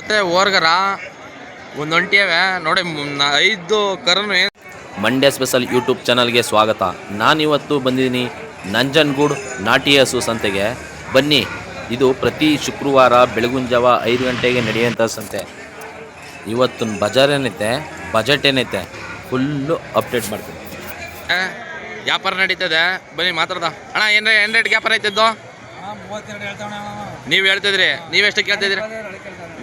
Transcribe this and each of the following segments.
ಜೊತೆ ಓರ್ಗರ ಒಂದು ಒಂಟಿಯವೆ ನೋಡಿ 5 ಕರನು. ಮಂಡ್ಯ ಸ್ಪೆಷಲ್ ಯೂಟ್ಯೂಬ್ ಚಾನಲ್ಗೆ ಸ್ವಾಗತ. ನಾನಿವತ್ತು ಬಂದಿದ್ದೀನಿ ನಂಜನಗೂಡು ನಾಟಿ ಹಸು ಸಂತೆಗೆ. ಬನ್ನಿ, ಇದು ಪ್ರತಿ ಶುಕ್ರವಾರ ಬೆಳಗಿನ ಜಾವ 5 ಗಂಟೆಗೆ ನಡೆಯುವಂಥ ಸಂತೆ. ಇವತ್ತು ಬಜಾರ್ ಏನೈತೆ, ಬಜೆಟ್ ಏನೈತೆ, ಫುಲ್ಲು ಅಪ್ಡೇಟ್ ಮಾಡ್ತೀನಿ. ವ್ಯಾಪಾರ ನಡೀತದೆ, ಬನ್ನಿ ಮಾತಾಡ್ದ. ಅಣ್ಣ ಏನು ರೇಟ್ ವ್ಯಾಪಾರ ಐತಿದ್ದು? ನೀವು ಹೇಳ್ತಿದ್ರಿ, ನೀವೆಷ್ಟು ಕೇಳ್ತಿದ್ರಿ?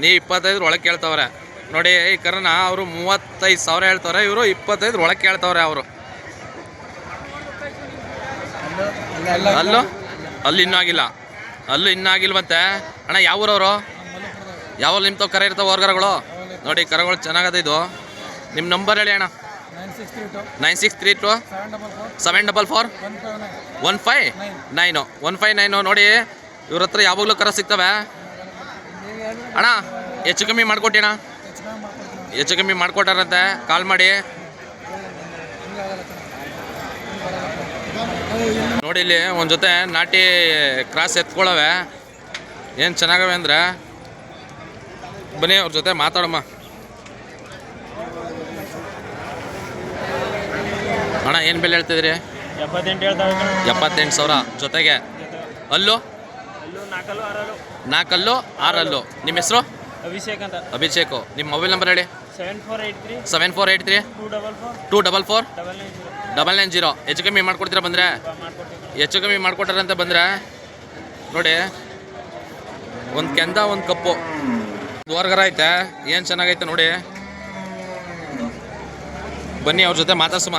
ನೀವು 25 ಒಳಗೆ ಕೇಳ್ತವ್ರೆ ನೋಡಿ. ಈ ಕರನ ಅವರು 35,000 ಹೇಳ್ತವ್ರೆ, ಇವರು 25 ಒಳಗೆ ಕೇಳ್ತವ್ರೆ. ಅವರು ಅಲ್ಲಿ ಇನ್ನೂ ಆಗಿಲ್ಲ, ಇನ್ನೂ ಆಗಿಲ್ವಂತೆ. ಅಣ್ಣ ಯಾವ ಊರವರು? ಯಾವ ನಿಮ್ಮ ಕರೆ ಇರ್ತಾವೆ ಹೊರ್ಗರಗಳು? ನೋಡಿ ಕರಗಳು ಚೆನ್ನಾಗದ. ಇದು ನಿಮ್ಮ ನಂಬರ್ ಹೇಳಿ ಅಣ್ಣ. 9632 744 159 159. ನೋಡಿ ಇವ್ರ ಹತ್ರ ಯಾವಾಗಲೂ ಕರ ಸಿಗ್ತವೆ ಅಣ್ಣ. ಹೆಚ್ಚು ಕಮ್ಮಿ ಮಾಡಿಕೊಟ್ಟಿ ಅಣ್ಣ, ಹೆಚ್ಚು ಕಮ್ಮಿ ಮಾಡಿಕೊಟ್ಟಾರಂತೆ. ಕಾಲ್ ಮಾಡಿ ನೋಡಿ. ಇಲ್ಲಿ ಒಂದು ಜೊತೆ ನಾಟಿ ಕ್ರಾಸ್ ಎತ್ಕೊಳ್ಳವೆ, ಏನು ಚೆನ್ನಾಗವೆ ಅಂದರೆ. ಬನ್ನಿ ಅವ್ರ ಜೊತೆ ಮಾತಾಡಮ್ಮ. ಅಣ್ಣ ಏನು ಬೆಲೆ ಹೇಳ್ತಿದ್ರಿ? 78,000 ಜೊತೆಗೆ. ಅಲ್ಲು 4 6. ನಿಮ್ಮ ಹೆಸರು? ಅಭಿಷೇಕು. ನಿಮ್ಮ ಮೊಬೈಲ್ ನಂಬರ್ ಹೇಳಿ. 7483 244 990. ಹೆಚ್ಚು ಕಮ್ಮಿ ಮಾಡ್ಕೊಡ್ತೀರಾ ಬಂದರೆ? ಹೆಚ್ಚು ಕಮ್ಮಿ ಮಾಡಿಕೊಟ್ಟಾರಂತ ಬಂದರೆ ನೋಡಿ. ಒಂದು ಕೆಂದ ಒಂದು ಕಪ್ಪು ದ್ವಾರಗರ ಐತೆ, ಏನು ಚೆನ್ನಾಗೈತೆ ನೋಡಿ. ಬನ್ನಿ ಅವ್ರ ಜೊತೆ ಮಾತಾಡ್ಸಮ್ಮ.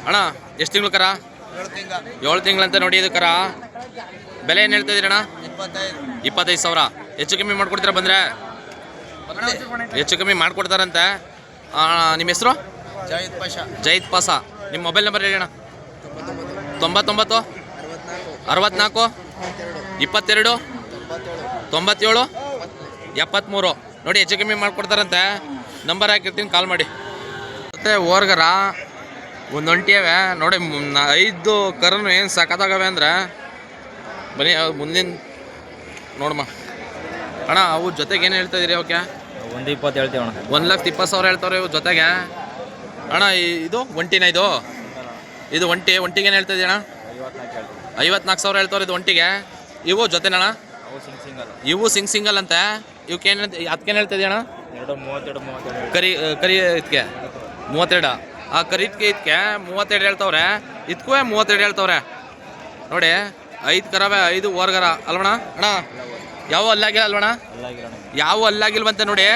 ಅಣ್ಣ ಎಷ್ಟು ತಿಂಗಳು ಕರ? 7 ತಿಂಗಳಂತ ನೋಡಿ. ಇದು ಕರ ಬೆಲೆ ಏನು ಹೇಳ್ತಾಯಿದ್ದೀರಿ ಅಣ್ಣ? 25,000. ಹೆಚ್ಚು ಕಮ್ಮಿ ಮಾಡ್ಕೊಡ್ತೀರಾ ಬಂದರೆ? ಹೆಚ್ಚು ಕಮ್ಮಿ ಮಾಡಿಕೊಡ್ತಾರಂತೆ. ನಿಮ್ಮ ಹೆಸರು? ಜೈದ್ ಪಾಷಾ. ನಿಮ್ಮ ಮೊಬೈಲ್ ನಂಬರ್ ಹೇಳಿ ಅಣ್ಣ. 99 64 22 97 73. ನೋಡಿ ಹೆಚ್ಚು ಕಮ್ಮಿ ಮಾಡಿಕೊಡ್ತಾರಂತೆ. ನಂಬರ್ ಹಾಕಿರ್ತೀನಿ, ಕಾಲ್ ಮಾಡಿ. ಮತ್ತು ಓರ್ಗರ ಒಂದು ಒಂಟಿಯವೆ ನೋಡಿ. 5 ಕರನು ಏನು ಸಖತ್ತಾಗವೆ ಅಂದರೆ. ಬನ್ನಿ ಮುಂದಿನ ನೋಡಮ್ಮ. ಅಣ್ಣ ಅವು ಜೊತೆಗೆ ಏನು ಹೇಳ್ತಾಯಿದ್ದೀರಿ? ಅವಕ್ಕೆ 120 ಹೇಳ್ತೀವಿ ಅಣ್ಣ. 1,20,000 ಹೇಳ್ತಾವ್ರೆ ಇವು ಜೊತೆಗೆ. ಅಣ್ಣ ಇದು ಒಂಟಿನ? ಇದು ಒಂಟಿಗೆ ಏನು ಹೇಳ್ತಾಯಿದ್ದೀ ಅಣ್ಣ? 54,000 ಹೇಳ್ತಾವ್ರೆ ಇದು ಒಂಟಿಗೆ. ಇವು ಜೊತೆನಣ್ಣ? ಇವು ಸಿಂಗಲ್ ಅಂತೆ. ಇವಕ್ಕೇನು ಅದಕ್ಕೇನು ಹೇಳ್ತಾಯಿದ್ದೀ ಅಣ್ಣ? 32 ಕರಿ ಇದಕ್ಕೆ 32. ಆ ಕರಿದ್ಕೆ ಇದಕ್ಕೆ 32 ಹೇಳ್ತವ್ರೆ. ಇದಕ್ಕೂ 32 ಹೇಳ್ತವ್ರೆ ನೋಡಿ. 5 ಕರವೆ, 5 ಓರ್ಗರ ಅಲ್ವಣ? ಅಣ್ಣ ಯಾವ ಅಲ್ಲಾಗಿಲ್ಲ ಅಲ್ವಣ? ಯಾವ ಅಲ್ಲಾಗಿಲ್ವಂತೆ ನೋಡಿ,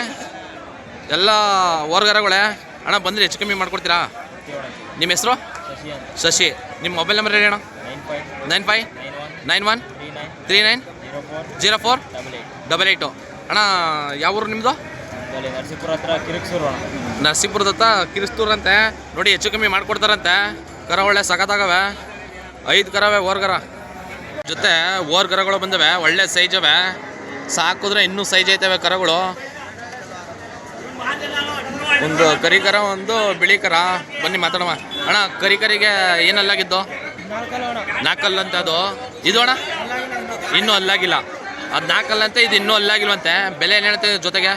ಎಲ್ಲ ಓರ್ಗರಗಳೇ. ಅಣ್ಣ ಬಂದರೆ ಹೆಚ್ಚು ಕಮ್ಮಿ ಮಾಡ್ಕೊಡ್ತೀರಾ? ನಿಮ್ಮ ಹೆಸರು? ಶಶಿ. ನಿಮ್ಮ ಮೊಬೈಲ್ ನಂಬರ್ ಹೇಳಿ ಅಣ್ಣ. 95 91 39 04 88. ಅಣ್ಣ ಯಾವ ಊರು ನಿಮ್ಮದು? ನರಸೀಪುರದ ಹತ್ರ ಕಿರಿಸ್ತೂರಂತೆ. ನೋಡಿ ಹೆಚ್ಚು ಕಮ್ಮಿ ಮಾಡಿಕೊಡ್ತಾರಂತೆ. ಕರ ಒಳ್ಳೆ ಸಖತ್ತಾಗವೆ. 5 ಕರವೆ ಓರ್ಗರ. ಜೊತೆ ಓರ್ಗರಗಳು ಬಂದವೆ, ಒಳ್ಳೆ ಸೈಜ್ ಅವೆ. ಸಾಕಿದ್ರೆ ಇನ್ನೂ ಸೈಜ್ ಐತವೆ ಕರಗಳು. ಒಂದು ಕರಿ ಕರ, ಒಂದು ಬಿಳಿ ಕರ. ಬನ್ನಿ ಮಾತಾಡೋಣ. ಅಣ್ಣ ಕರಿಗೆ ಏನಲ್ಲಾಗಿದ್ದು? 4 ಅಂತ ಅದು. ಇದು ಅಣ್ಣ ಇನ್ನೂ ಅಲ್ಲಾಗಿಲ್ಲ. ಅದು 4 ಅಂತ, ಇದು ಇನ್ನೂ ಅಲ್ಲಾಗಿಲ್ವಂತೆ. ಬೆಲೆ ಏನು ಹೇಳ್ತೇವೆ ಜೊತೆಗೆ?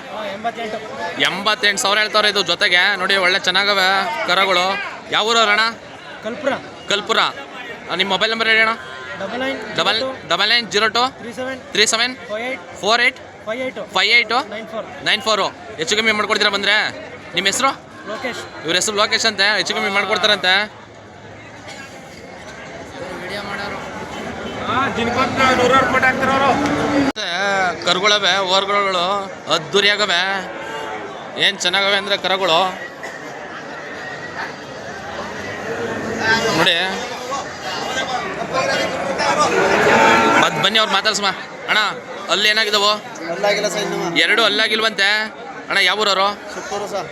88,000 ಹೇಳ್ತಾವ್ರೆ ಇದು ಜೊತೆಗೆ. ನೋಡಿ ಒಳ್ಳೆ ಚೆನ್ನಾಗವೆ ಕರಗಳು. ಯಾವ ಊರವ್ರು ಅಣ್ಣ? ಕಲ್ಪುರ. ನಿಮ್ಮ ಮೊಬೈಲ್ ನಂಬರ್ ಹೇಳಿ ಅಣ್ಣ. 9902 37 48 58 94. ಹೆಚ್ಚು ಕಮ್ಮಿ ಮಾಡ್ಕೊಡ್ತೀರಾ ಬಂದರೆ? ನಿಮ್ಮ ಹೆಸರು? ಇವ್ರ ಹೆಸರು ಲೋಕೇಶ್ ಅಂತೆ. ಹೆಚ್ಚು ಕಮ್ಮಿ ಮಾಡ್ಕೊಡ್ತಾರಂತೆ. ಕರುಗಳವೆ, ಓರ್ಗಳು ಅದ್ದೂರಿಯಾಗವೆ. ಏನು ಚೆನ್ನಾಗವೆ ಅಂದರೆ ಕರಗಳು ನೋಡಿ. ಅದು ಬನ್ನಿ ಅವ್ರು ಮಾತಾಡ್ಸಮ್ಮ. ಅಣ್ಣ ಅಲ್ಲಿ ಏನಾಗಿದ್ದಾವು? 2 ಅಲ್ಲಾಗಿಲ್ವಂತೆ. ಅಣ್ಣ ಯಾವ ಊರವರು?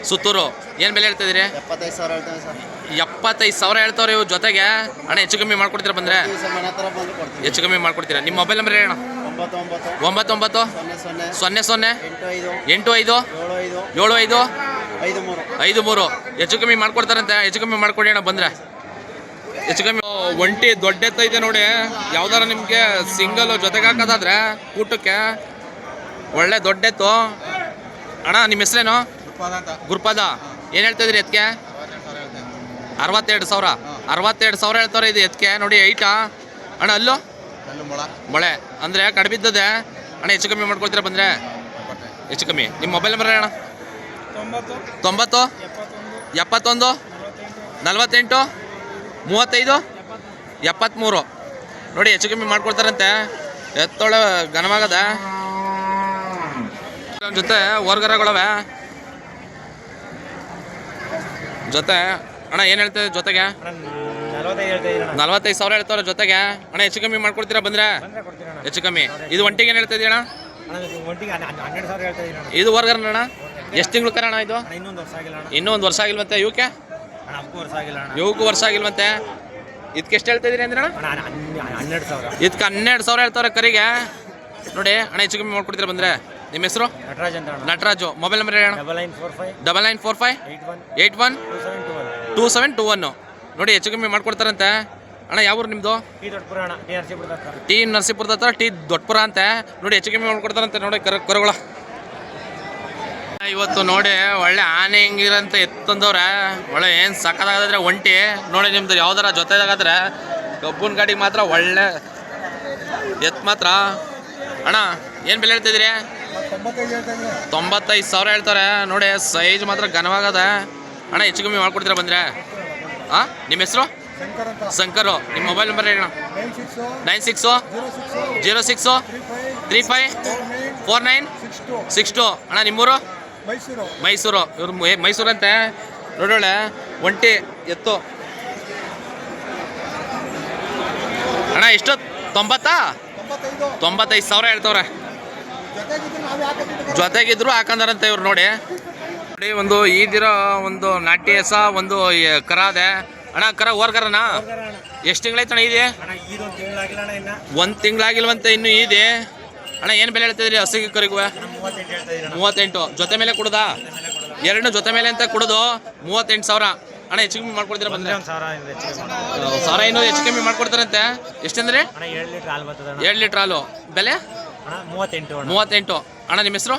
ಸುತ್ತೂರು. ಏನು ಬೆಲೆ ಹೇಳ್ತಿದ್ದೀರಿ? 75,000 ಹೇಳ್ತಾವ್ರೆ ಇವು ಜೊತೆಗೆ. ಅಣ್ಣ ಹೆಚ್ಚು ಕಮ್ಮಿ ಮಾಡ್ಕೊಡ್ತೀರಾ ಬಂದರೆ? ಹೆಚ್ಚು ಕಮ್ಮಿ ಮಾಡ್ಕೊಡ್ತೀರಾ. ನಿಮ್ಮ ಮೊಬೈಲ್ ನಂಬರ್ ಹೇಳಿ ಅಣ್ಣ. 99 00 85 75 53. ಹೆಚ್ಚು ಕಮ್ಮಿ ಮಾಡ್ಕೊಡ್ತಾರಂತೆ. ಹೆಚ್ಚು ಕಮ್ಮಿ ಮಾಡ್ಕೊಡಿ ಅಣ್ಣ ಬಂದರೆ. ಹೆಚ್ಚು ಕಮ್ಮಿ. ಒಂಟಿ ದೊಡ್ಡ ಎತ್ತೈತೆ ನೋಡಿ. ಯಾವ್ದಾರ ನಿಮಗೆ ಸಿಂಗಲ್ ಜೊತೆಗೆ ಹಾಕೋದಾದ್ರೆ ಊಟಕ್ಕೆ ಒಳ್ಳೆ ದೊಡ್ಡ ಎತ್ತು. ಅಣ್ಣ ನಿಮ್ಮ ಹೆಸರೇನು? ಗುರುಪಾದ. ಏನು ಹೇಳ್ತಾ ಇದ್ರಿ ಎತ್ಕೆ? 62,000. 62,000 ಹೇಳ್ತಾರೆ ಇದು ಎತ್ಕೆ. ನೋಡಿ ಐಟಾ ಅಣ್ಣ. ಅಲ್ಲೂ ಮೊಳೆ ಅಂದರೆ ಕಡಿಬಿದ್ದದೆ ಅಣ್ಣ. ಹೆಚ್ಚು ಕಮ್ಮಿ ಮಾಡ್ಕೊಳ್ತೀರಾ ಬಂದರೆ? ಹೆಚ್ಚು ಕಮ್ಮಿ. ನಿಮ್ಮ ಮೊಬೈಲ್ ನಂಬರ್ ಅಣ್ಣ? 90 71 48 35 73. ನೋಡಿ ಹೆಚ್ಚು ಕಮ್ಮಿ ಮಾಡ್ಕೊಡ್ತಾರಂತೆ. ಎತ್ತೊಳೆ ಘನವಾಗದ ಜೊತೆ ವರ್ಗರಗಳವೆ ಜೊತೆ ಅಣ್ಣ. ಏನು ಹೇಳ್ತದೆ ಜೊತೆಗೆ? 45,000 ಹೇಳ್ತಾರೆ ಜೊತೆಗೆ ಅಣ್ಣ. ಹೆಚ್ಚು ಕಮ್ಮಿ ಮಾಡ್ಕೊಡ್ತೀರಾ ಬಂದರೆ? ಹೆಚ್ಚು ಕಮ್ಮಿ. ಇದು ಒಂಟಿಗೆ ಏನು ಹೇಳ್ತಾ ಇದೀಯ ಅಣ್ಣ? ಇದು ವರ್ಗರ ಅಣ್ಣ. ಎಷ್ಟು ತಿಂಗಳು ಕರ ಅಣ್ಣ ಇದು? ಇನ್ನೂ ಒಂದು ವರ್ಷ ಆಗಿಲ್ವಂತೆ ಇವಕ್ಕೆ? ಇವಕ್ಕೂ ವರ್ಷ ಆಗಿಲ್ವಂತೆ. ಇದಕ್ಕೆ ಎಷ್ಟು ಹೇಳ್ತಾ ಇದೀರಿ ಅಂದ್ರೆ ಅಣ್ಣ? ಇದಕ್ಕೆ 12,000 ಹೇಳ್ತಾರೆ ಕರಿಗೆ. ನೋಡಿ ಅಣ್ಣ ಹೆಚ್ಚು ಕಮ್ಮಿ ಮಾಡ್ಕೊಡ್ತೀರಾ ಬಂದರೆ? ನಿಮ್ಮ ಹೆಸರು? ನಟರಾಜು. ಮೊಬೈಲ್ ನಂಬರ್ ಹೇಳಿ ಅಣ್ಣ? 9945 81 2721. ನೋಡಿ ಹೆಚ್ಚು ಕಮ್ಮಿ ಮಾಡ್ಕೊಡ್ತಾರಂತೆ ಅಣ್ಣ. ಯಾವ ಊರು ನಿಮ್ಮದು? ಟಿ ನರಸೀಪುರದ ಹತ್ರ ಟಿ ದೊಡ್ಡಪುರ ಅಂತೆ. ನೋಡಿ ಹೆಚ್ಚು ಕಮ್ಮಿ ಮಾಡ್ಕೊಡ್ತಾರಂತೆ. ನೋಡಿ ಕರುಗಳ ಇವತ್ತು ನೋಡಿ ಒಳ್ಳೆ ಆನೆ ಹಿಂಗಿರಂತ ಎತ್ತಂದವ್ರೆ. ಒಳ್ಳೆ ಏನು ಸಕ್ಕದಾಗದ್ರೆ ಒಂಟಿ ನೋಡಿ. ನಿಮ್ದು ಯಾವ್ದಾರ ಜೊತೆದಾಗಾದ್ರೆ ಕಬ್ಬುನ ಗಾಡಿಗೆ ಮಾತ್ರ ಒಳ್ಳೆ ಎತ್ತು ಮಾತ್ರ. ಅಣ್ಣ ಏನು ಬೆಲೆ ಹೇಳ್ತಿದ್ದೀರಿ? 95,000 ಹೇಳ್ತಾರೆ. ನೋಡಿ ಸೈಜ್ ಮಾತ್ರ ಘನವಾಗದ ಅಣ್ಣ. ಹೆಚ್ಚು ಕಮ್ಮಿ ಮಾಡ್ಕೊಡ್ತೀರಾ ಬಂದರೆ? ಹಾಂ ನಿಮ್ಮ ಹೆಸರು? ಶಂಕರು. ನಿಮ್ಮ ಮೊಬೈಲ್ ನಂಬರ್ ಹೇಳಿ ಅಣ್ಣ? 96 06 35 4962. ಅಣ್ಣ ನಿಮ್ಮೂರು? ಮೈಸೂರು. ಇವ್ರು ಮೈಸೂರು ಅಂತೆ. ನೋಡೋಳೆ ಒಂಟಿ ಎತ್ತು ಅಣ್ಣ. ಎಷ್ಟು? 95,000 ಹೇಳ್ತವ್ರೆ. ಜೊತೆಗಿದ್ರು ಹಾಕಂದಾರಂತೆ ಇವ್ರು. ನೋಡಿ ನೋಡಿ ಒಂದು ಈದಿರೋ ಒಂದು ನಾಟಿ ಹೆಸ ಒಂದು ಕರ ಅದೆ ಅಣ್ಣ. ಕರ ಓರ್ಗರನ ಎಷ್ಟು ತಿಂಗಳಾಯ್ತಣ್ಣ? ಇದೆ 1 ತಿಂಗಳಾಗಿಲ್ವಂತೆ ಇನ್ನು ಇದೆ ಅಣ್ಣ. ಏನು ಬೆಲೆ ಹೇಳ್ತಿದ್ರಿ ಹಸಿಗೆ ಕರಿಗೂ? 38. ಜೊತೆ ಮೇಲೆ ಕೊಡೋದಾ? 2 ಜೊತೆ ಮೇಲೆ ಅಂತ ಕೊಡೋದು 38,000 ಅಣ್ಣ. ಹೆಚ್ಚು ಕಮ್ಮಿ ಮಾಡ್ಕೊಡ್ತೀರಾ ಬಂದರೆ? 1,000 ಇನ್ನೂ ಹೆಚ್ಚು ಕಮ್ಮಿ ಮಾಡ್ಕೊಡ್ತಾರಂತೆ. ಎಷ್ಟಂದ್ರೆ? 7 ಲೀಟ್ರ್ ಹಾಲು. ಬೆಲೆ 38 ಅಣ್ಣ. ನಿಮ್ಮ ಹೆಸರು?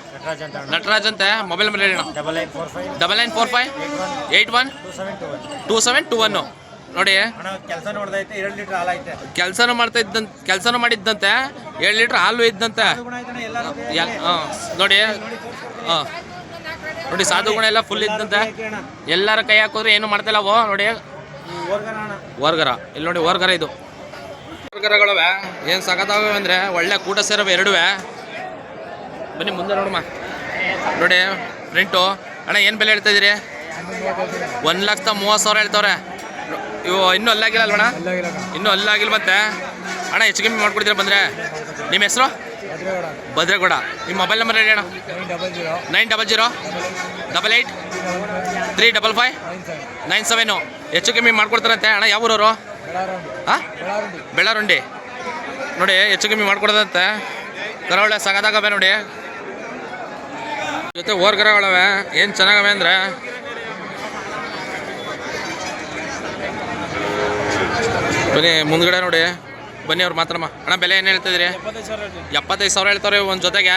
ನಟರಾಜ್ ಅಂತೆ. ಮೊಬೈಲ್ ನಂಬರ್ ಹೇಳಿ ಅಣ್ಣ? 9945 81 2721. ನೋಡಿ ಕೆಲಸನೂ ಮಾಡಿದ್ದಂತೆ. 7 ಲೀಟ್ರ್ ಹಾಲು ಇದ್ದಂತೆ. ನೋಡಿ ನೋಡಿ ಸಾಧು ಗುಣ ಎಲ್ಲ ಫುಲ್ ಇದ್ದಂತೆ. ಎಲ್ಲರ ಕೈ ಹಾಕಿದ್ರೆ ಏನು ಮಾಡ್ತಿಲ್ಲ ಅವು. ನೋಡಿ ವರ್ಗರ. ಇಲ್ಲಿ ನೋಡಿ ವರ್ಗರ. ಇದು ವರ್ಗರಗಳವೆ ಏನು ಸಖತ್ತಾಗವೆ ಅಂದರೆ ಒಳ್ಳೆ ಕೂಟ ಸೇರವೆ ಎರಡುವೆ. ಬನ್ನಿ ಮುಂದೆ ನೋಡಮ್ಮ. ನೋಡಿ ಫ್ರಂಟು ಅಣ್ಣ. ಏನು ಬೆಲೆ ಹೇಳ್ತಾ ಇದ್ದೀರಿ? 1,30,000 ಹೇಳ್ತವ್ರೆ. ಇವು ಇನ್ನೂ ಅಲ್ಲಾಗಿಲ್ಲ ಅಲ್ವಣ್ಣ? ಇನ್ನೂ ಅಲ್ಲಾಗಿಲ್ವಂತೆ ಅಣ್ಣ. ಹೆಚ್ಚು ಕಮ್ಮಿ ಮಾಡ್ಕೊಡ್ತೀರಾ ಬಂದರೆ? ನಿಮ್ಮ ಹೆಸರು? ಭದ್ರೇಗೌಡ. ನಿಮ್ಮ ಮೊಬೈಲ್ ನಂಬರ್ ಹೇಳಿ ಅಣ್ಣ? 900 88 355 97. ಹೆಚ್ಚು ಕಮ್ಮಿ ಮಾಡ್ಕೊಡ್ತಾರಂತೆ ಅಣ್ಣ. ಯಾವ ಊರವರು? ಹಾಂ ಬೆಳ್ಳಾರುಂಡಿ. ನೋಡಿ ಹೆಚ್ಚು ಕಮ್ಮಿ ಮಾಡ್ಕೊಡೋದಂತೆ. ಕರಾವಳಿ ಸಗದಾಗವೆ ನೋಡಿ. ಜೊತೆ ಓರ್ಗರಗಳವೆ ಏನು ಚೆನ್ನಾಗವೆ ಅಂದರೆ ಬನ್ನಿ ಮುಂದ್ಗಡೆ ನೋಡಿ. ಬನ್ನಿ ಅವ್ರು ಮಾತ್ರಮ್ಮ. ಅಣ್ಣ ಬೆಲೆ ಏನು ಹೇಳ್ತಿದ್ರಿ? 75,000 ಹೇಳ್ತಾರೆ ಒಂದು ಜೊತೆಗೆ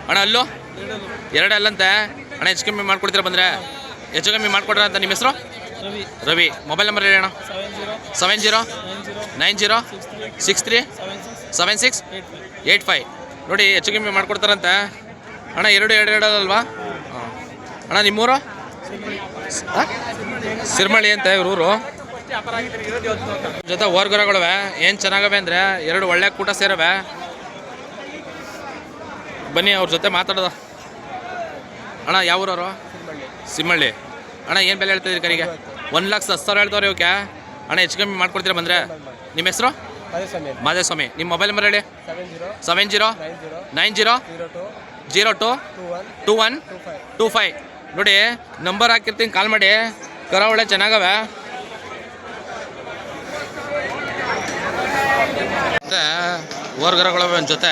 ಅಣ್ಣ. ಅಲ್ಲೂ 2 ಅಲ್ಲಂತೆ ಅಣ್ಣ. ಹೆಚ್ಚು ಕಮ್ಮಿ ಮಾಡ್ಕೊಡ್ತೀರಾ ಬಂದರೆ? ಹೆಚ್ಚು ಕಮ್ಮಿ ಮಾಡ್ಕೊಡ್ರ ಅಂತ. ನಿಮ್ಮ ಹೆಸರು? ರವಿ. ಮೊಬೈಲ್ ನಂಬರ್ ಹೇಳಿ ಅಣ್ಣ? 70 90 63 76 85. ನೋಡಿ ಹೆಚ್ಚು ಕಮ್ಮಿ ಮಾಡ್ಕೊಡ್ತಾರಂತೆ ಅಣ್ಣ. 2 ಅಲ್ವಾ? ಹಾಂ ಅಣ್ಣ. ನಿಮ್ಮೂರು? ಸಿರ್ಮಳಿ ಅಂತ ಇವ್ರೂರು. ಜೊತೆ ಓರ್ಗರಗಳವೆ ಏನು ಚೆನ್ನಾಗವೆ ಅಂದರೆ 2 ಒಳ್ಳೆ ಕೂಟ ಸೇರವೆ. ಬನ್ನಿ ಅವ್ರ ಜೊತೆ ಮಾತಾಡೋದು ಅಣ್ಣ. ಯಾವ ಊರವರು? ಸಿಮ್ಮಳ್ಳಿ ಅಣ್ಣ. ಏನು ಬೆಲೆ ಹೇಳ್ತಿದ್ರಿ ಕರಿಗೆ? 1,10,000 ಹೇಳ್ತವ್ರೆ ಇವಕ್ಕೆ ಅಣ್ಣ. ಹೆಚ್ಚು ಕಮ್ಮಿ ಮಾಡ್ಕೊಡ್ತೀರಾ ಬಂದರೆ? ನಿಮ್ಮ ಹೆಸರು? ಮಾದೇಸ್ವಾಮಿ. ನಿಮ್ಮ ಮೊಬೈಲ್ ನಂಬರ್ ಹೇಳಿ? 70 90 02 21 25. ನೋಡಿ ನಂಬರ್ ಹಾಕಿರ್ತೀನಿ, ಕಾಲ್ ಮಾಡಿ. ಕರ ಒಳ್ಳೆ ಚೆನ್ನಾಗವೆ. ಮತ್ತು ಓರ್ಗರಗಳವೆ ಒಂದು ಜೊತೆ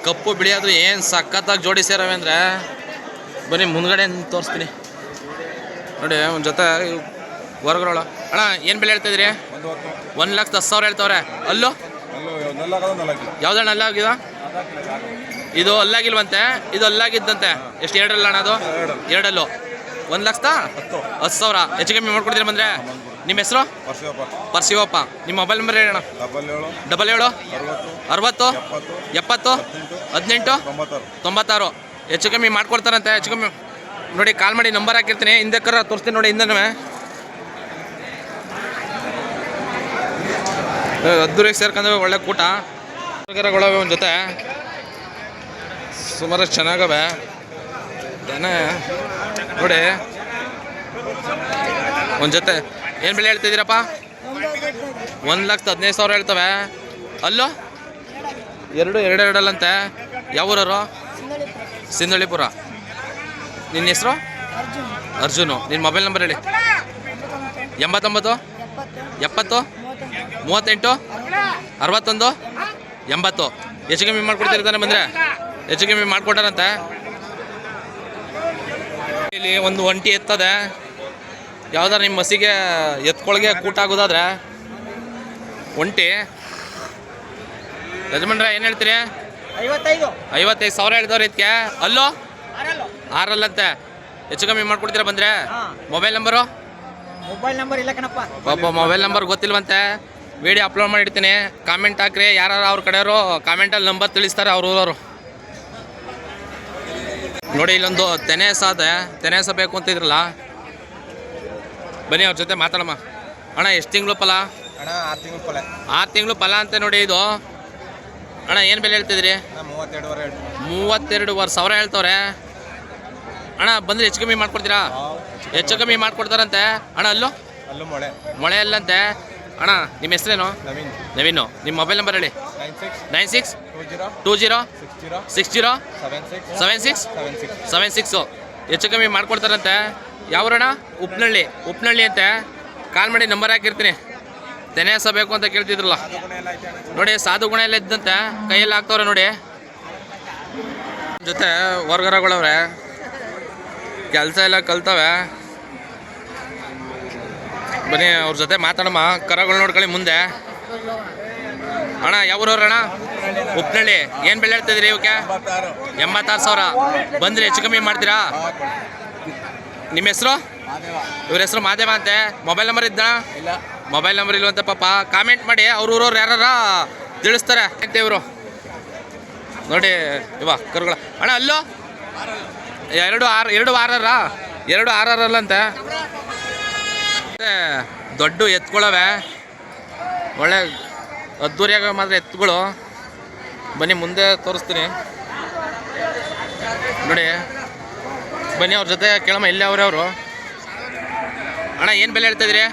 ಕಪ್ಪು ಬಿಳಿಯಾದ್ರು ಏನು ಸಖತ್ತಾಗಿ ಜೋಡಿ ಸೇರವೆ ಅಂದರೆ ಬನ್ನಿ ಮುಂದ್ಗಡೆ ತೋರಿಸ್ತೀನಿ ನೋಡಿ. ಒಂದು ಜೊತೆ ಓರ್ಗರಗಳು ಅಣ್ಣ. ಏನು ಬೆಲೆ ಹೇಳ್ತಾಯಿದ್ರಿ? 1,10,000 ಹೇಳ್ತವ್ರೆ. ಅಲ್ಲೂ ಯಾವ್ದಣ್ಣ ಅಲ್ಲ ಆಗಿದೆ? ಇದು ಅಲ್ಲಾಗಿಲ್ವಂತೆ, ಇದು ಅಲ್ಲಾಗಿದ್ದಂತೆ. ಎಷ್ಟು ಎರಡಲ್ಲ ಅಣ್ಣ ಅದು? ಎರಡಲ್ಲು 1,10,000. ಹೆಚ್ಚು ಕಮ್ಮಿ ಮಾಡ್ಕೊಡ್ತೀರಾ ಬಂದರೆ? ನಿಮ್ಮ ಹೆಸರು? ಪರ್ಸಿವಪ್ಪ. ನಿಮ್ಮ ಮೊಬೈಲ್ ನಂಬರ್ ಹೇಳಿ ಅಣ್ಣ. 77 60 70 18 96. ಹೆಚ್ಚು ಕಮ್ಮಿ ಮಾಡ್ಕೊಡ್ತಾರಂತೆ. ಹೆಚ್ಚು ಕಮ್ಮಿ ನೋಡಿ, ಕಾಲ್ ಮಾಡಿ, ನಂಬರ್ ಹಾಕಿರ್ತೀನಿ. ಹಿಂದೆ ಕರ ತೋರಿಸ್ತೀನಿ ನೋಡಿ, ಹಿಂದೆ ಅದ್ದೂರಿಗೆ ಸೇರ್ಕೊಂಡವೆ. ಒಳ್ಳೆ ಕೂಟ ಕರಗಳವೆ ಒಂದು ಜೊತೆ, ಸುಮಾರು ಚೆನ್ನಾಗವೆ ಏನೇ ನೋಡಿ. ಒಂದು ಜೊತೆ ಏನು ಬೆಲೆ ಹೇಳ್ತಿದ್ದೀರಪ್ಪ? 1,15,000 ಹೇಳ್ತವೆ. ಅಲ್ಲೂ ಎರಡಲ್ಲಂತೆ. ಯಾವ ಊರವರು? ಸಿಂಧಳಿಪುರ. ನಿನ್ನ ಹೆಸರು? ಅರ್ಜುನು. ನಿನ್ನ ಮೊಬೈಲ್ ನಂಬರ್ ಹೇಳಿ. 89 70 38 61 80. ಹೆಚ್ಚು ಕಮ್ಮಿ ಮಾಡ್ಕೊಡ್ತಿರ್ತಾನೆ ಬಂದರೆ? ಹೆಚ್ಚು ಕಮ್ಮಿ ಮಾಡ್ಕೊಟ್ಟಾರಂತೆ. ಇಲ್ಲಿ ಒಂದು ಒಂಟಿ ಎತ್ತದೆ. ಯಾವ್ದಾರು ನಿಮ್ಮ ಮಸಿಗೆ ಎತ್ಕೊಳಗೆ ಕೂಟ ಆಗೋದಾದ್ರೆ ಒಂಟಿ ಯಜಮಾನ್ರೆ ಏನು ಹೇಳ್ತೀರಿ? 55,000 ಹೇಳ್ದವ್ರು ಇದಕ್ಕೆ. ಅಲ್ಲೋ 6 ಹೆಚ್ಚು ಕಮ್ಮಿ ಮಾಡ್ಕೊಡ್ತೀರಾ ಬಂದರೆ? Mobile number? ಮೊಬೈಲ್ ನಂಬರ್ ಇಲ್ಲ ಕಣಪ್ಪ. ಪಾಪ ಮೊಬೈಲ್ ನಂಬರ್ ಗೊತ್ತಿಲ್ವಂತೆ. ವಿಡಿಯೋ ಅಪ್ಲೋಡ್ ಮಾಡಿರ್ತೀನಿ, ಕಾಮೆಂಟ್ ಹಾಕ್ರಿ. ಯಾರು ಅವ್ರ ಕಡೆಯವರು ಕಾಮೆಂಟಲ್ಲಿ ನಂಬರ್ ತಿಳಿಸ್ತಾರೆ ಅವ್ರ ಊರವರು. ನೋಡಿ, ಇಲ್ಲೊಂದು ತೆನೆಸ ಬೇಕು ಅಂತಿದ್ರಲ್ಲ, ಬನ್ನಿ ಅವ್ರ ಜೊತೆ ಮಾತಾಡಮ್ಮ. ಅಣ್ಣ ಎಷ್ಟು ತಿಂಗಳು ಫಲ? ಅಣ್ಣ 6 ತಿಂಗಳು ಫಲ. 6 ತಿಂಗಳು ಫಲ ಅಂತ ನೋಡಿ ಇದು. ಅಣ್ಣ ಏನು ಬೆಲೆ ಹೇಳ್ತಿದ್ರಿ? 32,500 ಹೇಳ್ತವ್ರೆ. ಅಣ್ಣ ಬಂದರೆ ಹೆಚ್ಚು ಕಮ್ಮಿ ಮಾಡ್ಕೊಡ್ತೀರಾ? ಹೆಚ್ಚು ಕಮ್ಮಿ ಮಾಡ್ಕೊಡ್ತಾರಂತೆ. ಅಣ್ಣ ಅಲ್ಲೂ ಮೊಳೆ ಅಲ್ಲಂತೆ. ಅಣ್ಣ ನಿಮ್ಮ ಹೆಸರೇನು? ನವೀನು. ನಿಮ್ಮ ಮೊಬೈಲ್ ನಂಬರ್ ಹೇಳಿ. 96 20 60 76 76. ಹೆಚ್ಚು ಕಮ್ಮಿ ಮಾಡ್ಕೊಡ್ತಾರಂತೆ. ಯಾವ್ರಣ್ಣ? ಉಪ್ನಳ್ಳಿ ಅಂತೆ. ಕಾಲ್ ಮಾಡಿ, ನಂಬರ್ ಹಾಕಿರ್ತೀನಿ. ತೆನೆ ಬೇಕು ಅಂತ ಕೇಳ್ತಿದ್ರಲ್ಲ ನೋಡಿ, ಸಾಧು ಗುಣ ಎಲ್ಲ ಇದ್ದಂತೆ. ಕೈಯಲ್ಲಿ ಹಾಕ್ತವ್ರೆ ನೋಡಿ. ಜೊತೆ ಹೊರ್ಗರಗಳವ್ರೆ, ಕೆಲಸ ಎಲ್ಲ ಕಲ್ತವೆ. ಬನ್ನಿ ಅವ್ರ ಜೊತೆ ಮಾತಾಡಮ್ಮ. ಕರಗಳು ನೋಡ್ಕೊಳ್ಳಿ ಮುಂದೆ. ಅಣ್ಣ ಯಾವೂರವ್ರಣ್ಣ? ಉಪ್ನಳ್ಳಿ. ಏನು ಬೆಲೆ ಹೇಳ್ತಿದ್ರಿ ಇವಕ್ಕೆ? 86,000. ಬಂದರೆ ಹೆಚ್ಚು ಕಮ್ಮಿ ಮಾಡ್ತೀರಾ? ನಿಮ್ಮ ಹೆಸರು? ಇವ್ರ ಹೆಸರು ಮಾದೇವ ಅಂತೆ. ಮೊಬೈಲ್ ನಂಬರ್ ಇದ್ದ? ಮೊಬೈಲ್ ನಂಬರ್ ಇಲ್ವಂತೆ ಪಾಪ. ಕಾಮೆಂಟ್ ಮಾಡಿ, ಅವ್ರ ಊರವ್ರು ಯಾರ ತಿಳಿಸ್ತಾರೆ ಅಂತ ಇವರು ನೋಡಿ. ಕರುಗಳ ಅಣ್ಣ ಅಲ್ಲೋ 2 6 ದೊಡ್ಡ ಎತ್ಕೊಳ್ಳವೆ. ಒಳ್ಳೆ ಅದ್ದೂರಿಯಾಗ ಮಾತ್ರ ಎತ್ತುಗಳು. ಬನ್ನಿ ಮುಂದೆ ತೋರಿಸ್ತೀನಿ ನೋಡಿ. ಬನ್ನಿ ಅವ್ರ ಜೊತೆ ಕೇಳಮ್ಮ, ಇಲ್ಲೇ ಅವ್ರವರು. ಅಣ್ಣ ಏನು ಬೆಲೆ ಹೇಳ್ತಾಯಿದ್ರಿ?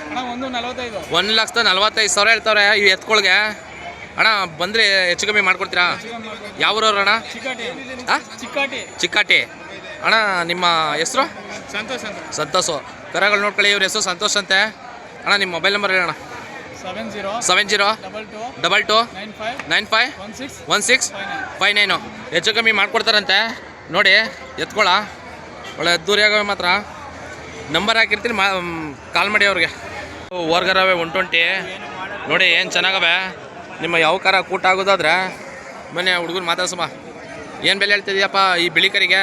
1,45,000 ಹೇಳ್ತವ್ರೆ ಇವು ಎತ್ಕೊಳ್ಗೆ. ಅಣ್ಣ ಬಂದರೆ ಹೆಚ್ಚು ಕಮ್ಮಿ ಮಾಡ್ಕೊಡ್ತೀರಾ? ಯಾವ್ರವ್ರು ಅಣ್ಣ? ಚಿಕ್ಕಾಟಿ. ಅಣ್ಣ ನಿಮ್ಮ ಹೆಸರು? ಸಂತೋಷ್. ಕರಗಳು ನೋಡ್ಕೊಳ್ಳಿ. ಇವ್ರ ಹೆಸರು ಸಂತೋಷ್ ಅಂತೆ. ಅಣ್ಣ ನಿಮ್ಮ ಮೊಬೈಲ್ ನಂಬರ್ ಹೇಳೋಣ. 70 22 95 16 59. ಹೆಚ್ಚು ಕಮ್ಮಿ ಮಾಡ್ಕೊಡ್ತಾರಂತೆ ನೋಡಿ. ಎತ್ಕೊಳ ಒಳ್ಳೆ ಅದ್ದೂರಿಯಾಗವೆ ಮಾತ್ರ. ನಂಬರ್ ಹಾಕಿರ್ತೀನಿ, ಕಾಲ್ ಮಾಡಿ ಅವ್ರಿಗೆ. ಹೊರ್ಗರವೆ 120 ನೋಡಿ. ಏನು ಚೆನ್ನಾಗವೆ. ನಿಮ್ಮ ಯಾವ ಕರ ಕೂಟ ಆಗೋದಾದ್ರೆ ಬನ್ನಿ ಹುಡುಗರು ಮಾತಾಡ್ಸಮ್ಮ. ಏನು ಬೆಲೆ ಹೇಳ್ತಿದ್ಯಪ್ಪ ಈ ಬಿಳಿ ಕರಿಗೆ?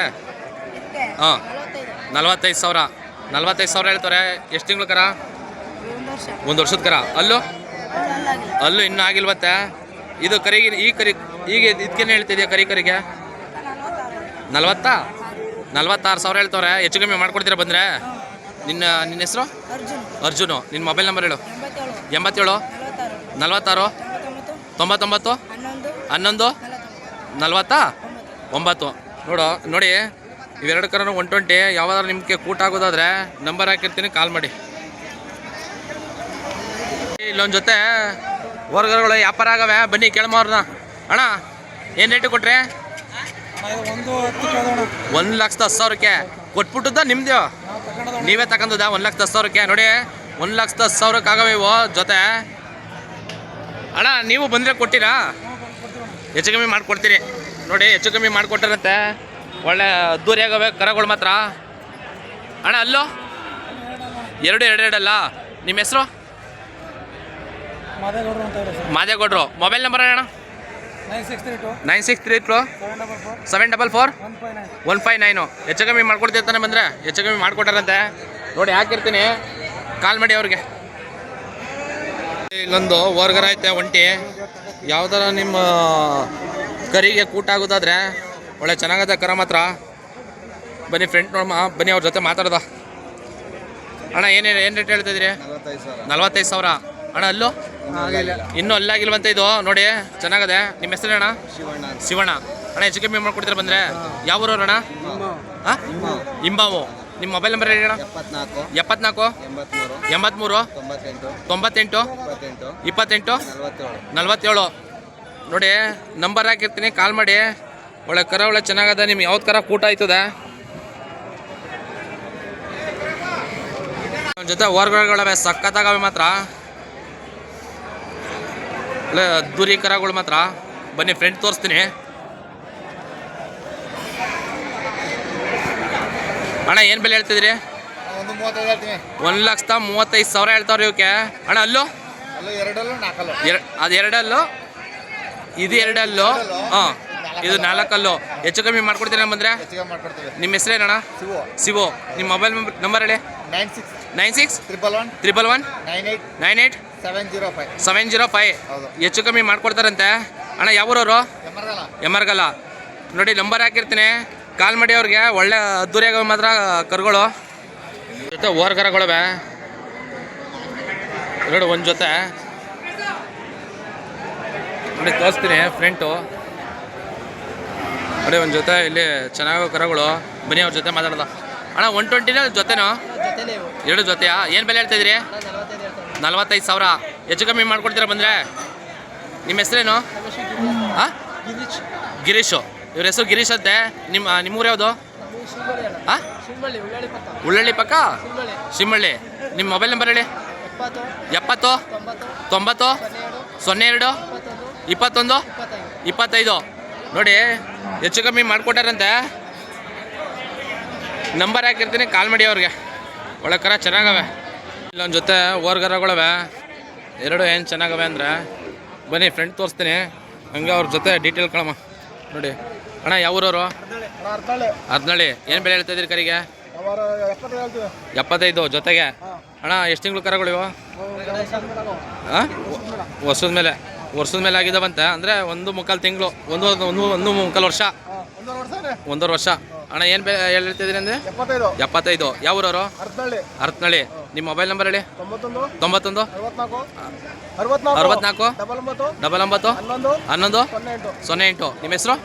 45,000 ಹೇಳ್ತಾರೆ. ಎಷ್ಟು ತಿಂಗಳು ಕರ? 1 ವರ್ಷದ ಕರ. ಅಲ್ಲೂ ಇನ್ನೂ ಆಗಿಲ್ವತ್ತೆ. ಇದು ಕರಿಗೆ ಈಗ ಇದಕ್ಕೇನು ಹೇಳ್ತಿದ್ಯಾ? ಕರಿಗೆ 46,000 ಹೇಳ್ತವ್ರೆ. ಹೆಚ್ಚು ಕಮ್ಮಿ ಮಾಡ್ಕೊಡ್ತೀರಾ ಬಂದರೆ? ನಿನ್ನ ಹೆಸರು? ಅರ್ಜುನು. ನಿನ್ನ ಮೊಬೈಲ್ ನಂಬರ್ ಹೇಳು. 87 46 99 11 49. ನೋಡಿ ಇವೆರಡು ಕರನು 120. ಯಾವ್ದಾದ್ರು ನಿಮಗೆ ಕೂಟ ಆಗೋದಾದ್ರೆ ನಂಬರ್ ಹಾಕಿರ್ತೀನಿ, ಕಾಲ್ ಮಾಡಿ. ಇಲ್ಲೊಂದು ಜೊತೆ ಹೊರ್ಗರಗಳು ವ್ಯಾಪಾರ ಆಗವೆ. ಬನ್ನಿ ಕೇಳಮ್ಮವ್ರನ್ನ. ಅಣ್ಣ ಏನು ರೇಟು ಕೊಟ್ರೆ? 1,10,000 ಕೊಟ್ಬಿಟ್ಟದ ನಿಮ್ದು? ನೀವೇ ತಗೊಂಡದ? 1,10,000 ನೋಡಿ. 1,10,000 ಆಗವೆ ಇವು ಜೊತೆ. ಅಣ್ಣ ನೀವು ಬಂದರೆ ಕೊಟ್ಟಿರಾ? ಹೆಚ್ಚು ಕಮ್ಮಿ ಮಾಡಿಕೊಡ್ತೀರಿ ನೋಡಿ. ಹೆಚ್ಚು ಕಮ್ಮಿ ಮಾಡಿಕೊಟ್ಟಾರಂತೆ. ಒಳ್ಳೆ ಅದ್ದೂರಿಯಾಗವೆ ಕರಗಳು ಮಾತ್ರ. ಅಣ್ಣ ಅಲ್ಲೋ 2 ಅಲ್ಲ. ನಿಮ್ಮ ಹೆಸರು? ಮಾದೇಗೌಡರು. ಮೊಬೈಲ್ ನಂಬರ್ ಅಣ್ಣ? 9632 744 159. ಹೆಚ್ಚು ಕಮ್ಮಿ ಮಾಡ್ಕೊಡ್ತಿರ್ತಾನೆ ಬಂದರೆ ಹೆಚ್ಚು ಕಮ್ಮಿ ಮಾಡ್ಕೊಟ್ಟಾರಂತೆ ನೋಡಿ. ಹಾಕಿರ್ತೀನಿ, ಕಾಲ್ ಮಾಡಿ ಅವ್ರಿಗೆ. ಇಲ್ಲೊಂದು ಓರ್ಗರ ಐತೆ ಒಂಟಿ. ಯಾವ ಥರ ನಿಮ್ಮ ಕರಿಗೆ ಕೂಟ ಆಗೋದಾದ್ರೆ ಒಳ್ಳೆ ಚೆನ್ನಾಗತ್ತೆ ಕರ ಮಾತ್ರ. ಬನ್ನಿ ಫ್ರೆಂಡ್ ನೋಡಮ್ಮ, ಬನ್ನಿ ಅವ್ರ ಜೊತೆ ಮಾತಾಡ್ದ. ಅಣ್ಣ ಏನು ರೇಟ್ ಹೇಳ್ತಿದ್ರಿ? 45,000. ಅಣ್ಣ ಅಲ್ಲೂ ಇನ್ನೂ ಅಲ್ಲಾಗಿಲ್ವಂತ ಇದು ನೋಡಿ, ಚೆನ್ನಾಗದೆ. ನಿಮ್ಮ ಹೆಸರು ಅಣ್ಣ? ಶಿವಣ್ಣ. ಅಣ್ಣ ಹೆಚ್ಚು ಕಮ್ಮಿ ಮಾಡ್ಕೊಡ್ತೀರ ಬಂದರೆ? ಯಾವ ಊರವ್ರು ಅಣ್ಣ? ಹಾಂ, ಇಂಬಾವು. ನಿಮ್ಮ ಮೊಬೈಲ್ ನಂಬರ್ ಹೇಳಿ ಅಣ್ಣ? 74 83 98 28 47. ನೋಡಿ ನಂಬರ್ ಹಾಕಿರ್ತೀನಿ, ಕಾಲ್ ಮಾಡಿ. ಒಳ್ಳೆ ಕರ, ಒಳ್ಳೆ ಚೆನ್ನಾಗದ. ನಿಮ್ಗೆ ಯಾವ್ದು ಕರ ಕೂಟ ಆಯ್ತದ ಜೊತೆ ಓರ್ಗಳವೆ ಸಕ್ಕತ್ತಾಗವೆ ಮಾತ್ರ. ಒಳ್ಳೆ ಅದ್ದೂರಿ ಕರಗಳು ಮಾತ್ರ. ಬನ್ನಿ ಫ್ರೆಂಡ್ ತೋರಿಸ್ತೀನಿ. ಅಣ್ಣ ಏನು ಬೆಲೆ ಹೇಳ್ತಿದ್ರಿ? 1,35,000 ಹೇಳ್ತಾವ್ರಿ ಇವಕ್ಕೆ. ಅಣ್ಣ ಅಲ್ಲೂ ಅದು 2 ಅಲ್ಲು, ಇದು 2 ಅಲ್ಲು, ಹಾಂ ಇದು 4 ಅಲ್ಲು. ಹೆಚ್ಚು ಕಮ್ಮಿ ಮಾಡ್ಕೊಡ್ತೀರಾ ಬಂದರೆ? ನಿಮ್ಮ ಹೆಸರೇನಣ್ಣ? ಶಿವು. ನಿಮ್ಮ ಮೊಬೈಲ್ ನಂಬರ್ ಹೇಳಿ? 96 111 98 705. ಹೆಚ್ಚು ಕಮ್ಮಿ ಮಾಡ್ಕೊಡ್ತಾರಂತೆ. ಅಣ್ಣ ಯಾವೂರವರು? ಎಮ್ಮರ್ಗಲ್ಲ. ನೋಡಿ ನಂಬರ್ ಹಾಕಿರ್ತೀನಿ, ಕಾಲ್ ಮಾಡಿ ಅವ್ರಿಗೆ. ಒಳ್ಳೆ ಅದ್ದೂರಿಯಾಗ ಮಾತ್ರ ಕರುಗಳು. ಜೊತೆ ಓರ್ಗರಗಳವೆ ನೋಡಿ, ಒಂದು ಜೊತೆ ನೋಡಿ ತೋರಿಸ್ತೀನಿ ಫ್ರೆಂಟು. ನೋಡಿ ಒಂದು ಜೊತೆ ಇಲ್ಲಿ ಚೆನ್ನಾಗೋ ಕರಗಳು. ಬನ್ನಿ ಅವ್ರ ಜೊತೆ ಮಾತಾಡ್ದ. ಅಣ್ಣ 120 ಜೊತೆನೋ? 2 ಜೊತೆಯಾ? ಏನು ಬೆಲೆ ಹೇಳ್ತಾಯಿದ್ರಿ? 45,000. ಹೆಚ್ಚು ಕಮ್ಮಿ ಮಾಡ್ಕೊಡ್ತೀರಾ ಬಂದರೆ? ನಿಮ್ಮ ಹೆಸರೇನು? ಹಾಂ, ಗಿರೀಶು. ಇವ್ರ ಹೆಸರು ಗಿರೀಶ್ ಅಂತೆ. ನಿಮ್ಮೂರು ಯಾವುದು? ಹಾಂ, ಉಳ್ಳಳ್ಳಿ ಪಕ್ಕ ಶಿಮ್ಮಳ್ಳಿ. ನಿಮ್ಮ ಮೊಬೈಲ್ ನಂಬರ್ ಹೇಳಿ? 70 90 02 21 25. ನೋಡಿ ಹೆಚ್ಚು ಕಮ್ಮಿ ಮಾಡಿಕೊಟ್ಟಾರಂತೆ. ನಂಬರ್ ಹಾಕಿರ್ತೀನಿ, ಕಾಲ್ ಮಾಡಿ ಅವ್ರಿಗೆ. ಒಳ್ಳೆ ಕರ ಚೆನ್ನಾಗವೆ. ಇಲ್ಲೊಂದು ಜೊತೆ ಓರ್ಗರಗಳವೆ 2. ಏನು ಚೆನ್ನಾಗವೆ ಅಂದರೆ ಬನ್ನಿ ಫ್ರೆಂಡ್ ತೋರಿಸ್ತೀನಿ. ಹಂಗೆ ಅವ್ರ ಜೊತೆ ಡೀಟೇಲ್ ಕಳಮ್ಮ. ನೋಡಿ ಅಣ್ಣ ಯಾವೂರವರು? ಹರ್ನಳ್ಳಿ. ಏನು ಬೆಲೆ ಹೇಳ್ತಾಯಿದ್ದೀರಿ ಕರಿಗೆ? 75 ಜೊತೆಗೆ. ಅಣ್ಣ ಎಷ್ಟು ತಿಂಗಳು ಕರಗಳು ಇವು? ಹಾಂ, ವರ್ಷದ ಮೇಲೆ ಆಗಿದ್ದಾವಂತೆ. ಅಂದರೆ 1.25 ತಿಂಗಳು, 1.25 ವರ್ಷ, 1.5 ವರ್ಷ. ಅಣ್ಣ ಏನು ಬೆಲೆ ಹೇಳ್ತಿದ್ದೀರಿ ಅಂದರೆ? 75. ಯಾವ ಊರವರು? ಹರತ್ನಳ್ಳಿ. ನಿಮ್ಮ ಮೊಬೈಲ್ ನಂಬರ್ ಹೇಳಿ? 91 64 99 11 08. ನಿಮ್ಮ ಹೆಸರು?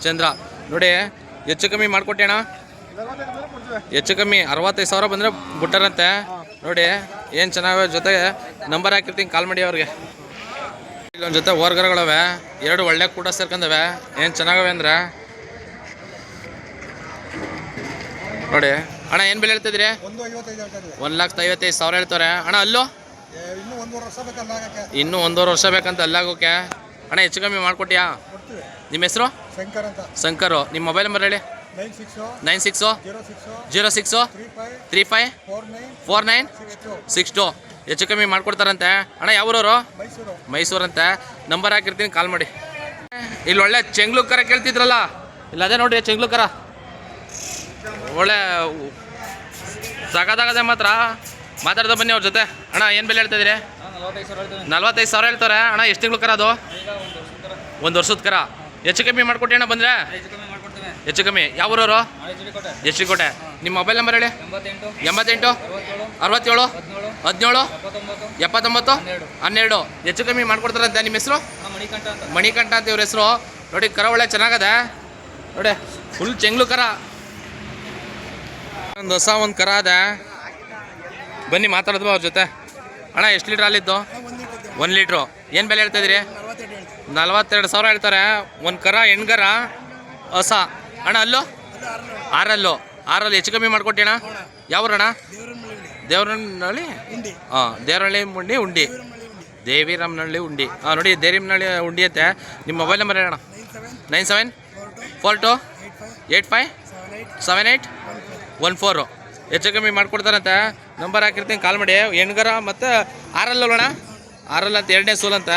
ಚಂದ್ರ. ನೋಡಿ ಹೆಚ್ಚು ಕಮ್ಮಿ ಮಾಡಿಕೊಟ್ಟೆ ಅಣ್ಣ. ಹೆಚ್ಚು ಕಮ್ಮಿ 65,000 ಬಂದರೆ ಬಿಟ್ಟಾರಂತೆ. ನೋಡಿ ಏನು ಚೆನ್ನಾಗವೆ. ಜೊತೆಗೆ ನಂಬರ್ ಹಾಕಿರ್ತೀನಿ, ಕಾಲ್ ಮಾಡಿ ಅವ್ರಿಗೆ. ಇಲ್ಲೊಂದು ಜೊತೆ ಓರ್ಗರಗಳವೆ 2 ಒಳ್ಳೆ ಕೂಟ ಸೇರ್ಕೊಂಡವೆ. ಏನು ಚೆನ್ನಾಗವೆ ಅಂದರೆ ನೋಡಿ. ಅಣ್ಣ ಏನು ಬೆಲೆ ಹೇಳ್ತಿದ್ರಿ? 1,55,000 ಹೇಳ್ತಾರೆ. ಅಣ್ಣ ಅಲ್ಲೂ ಇನ್ನೂ 1.5 ವರ್ಷ ಬೇಕಂತ ಅಲ್ಲಾಗೋಕೆ. ಅಣ್ಣ ಹೆಚ್ಚು ಕಮ್ಮಿ ಮಾಡಿಕೊಟ್ಟಿಯಾ? ನಿಮ್ಮ ಹೆಸರು? ಶಂಕರು. ನಿಮ್ಮ ಮೊಬೈಲ್ ನಂಬರ್ ಹೇಳಿ? 96 06 35 49 62. ಹೆಚ್ಚು ಕಮ್ಮಿ ಮಾಡ್ಕೊಡ್ತಾರಂತೆ. ಅಣ್ಣ ಯಾವೂರವರು? ಮೈಸೂರಂತೆ. ನಂಬರ್ ಹಾಕಿರ್ತೀನಿ, ಕಾಲ್ ಮಾಡಿ. ಇಲ್ಲಿ ಒಳ್ಳೆ ಚೆಂಗ್ಲು ಕರ ಕೇಳ್ತಿದ್ರಲ್ಲ, ಇಲ್ಲ ಅದೇ ನೋಡಿರಿ ಚೆಂಗ್ಲು ಕರ. ಒಳ್ಳೆ ಸಾಕಾಗದೆ ಮಾತ್ರ. ಮಾತಾಡ್ದ ಬನ್ನಿ ಅವ್ರ ಜೊತೆ. ಅಣ್ಣ ಏನು ಬೆಲೆ ಹೇಳ್ತಾಯಿದ್ದೀರಿ? 45,000 ಹೇಳ್ತಾರೆ. ಅಣ್ಣ ಎಷ್ಟು ತಿಂಗಳು ಕರ ಅದು? 1 ವರ್ಷದ ಕರ. ಹೆಚ್ಚು ಕಮ್ಮಿ ಮಾಡ್ಕೊಟ್ಟಿ ಅಣ್ಣ ಬಂದರೆ? ಹೆಚ್ಚು ಕಮ್ಮಿ. ಯಾವ ಊರವರು? ಎಚ್ ಡಿ ಕೋಟೆ. ನಿಮ್ಮ ಮೊಬೈಲ್ ನಂಬರ್ ಹೇಳಿ? 88 67 17 79 12. ಹೆಚ್ಚು ಕಮ್ಮಿ ಮಾಡ್ಕೊಡ್ತಾರಂತೆ. ನಿಮ್ಮ ಹೆಸರು? ಮಣಿಕಂಠ ಅಂತ ಇವ್ರ ಹೆಸರು. ನೋಡಿ ಕರ ಒಳ್ಳೆ ಚೆನ್ನಾಗದೆ. ನೋಡಿ ಫುಲ್ ಚೆಂಗ್ಲು ಕರ. ಒಂದು ಹೊಸ ಒಂದು ಕರ ಅದೆ. ಬನ್ನಿ ಮಾತಾಡಿದ್ವು ಅವ್ರ ಜೊತೆ. ಅಣ್ಣ ಎಷ್ಟು ಲೀಟ್ರ್ ಹಾಲಿದ್ದು? 1 ಲೀಟ್ರು. ಏನು ಬೆಲೆ ಹೇಳ್ತಾಯಿದ್ದೀರಿ? 42,000 ಹೇಳ್ತಾರೆ. ಒಂದು ಕರ ಹೆಣ್ಗರ ಹೊಸ. ಅಣ್ಣ ಅಲ್ಲೂ 6 ಹೆಚ್ಚು ಕಮ್ಮಿ ಮಾಡ್ಕೊಟ್ಟಿ ಅಣ್ಣ. ಯಾವ್ರಣ್ಣ? ದೇವರನಹಳ್ಳಿ. ಹಾಂ, ದೇವರಹಳ್ಳಿ ಉಂಡಿ. ದೇವಿರಾಮನಹಳ್ಳಿ ಉಂಡಿ. ಹಾಂ ನೋಡಿ, ದೇವಿರಾಮನಹಳ್ಳಿ ಉಂಡಿ ಅಂತೆ. ನಿಮ್ಮ ಮೊಬೈಲ್ ನಂಬರ್ ಹೇಳೋಣ? 97 42 85 78 14. ಹೆಚ್ಚು ಕಮ್ಮಿ ಮಾಡಿಕೊಡ್ತಾರಂತೆ. ನಂಬರ್ ಹಾಕಿರ್ತೀನಿ, ಕಾಲ್ ಮಾಡಿ. ಹೆಣ್ಗರ ಮತ್ತು 6 ಅಣ್ಣ, 6 ಅಂತ 2ನೇ ಸೂಲ್ ಅಂತ.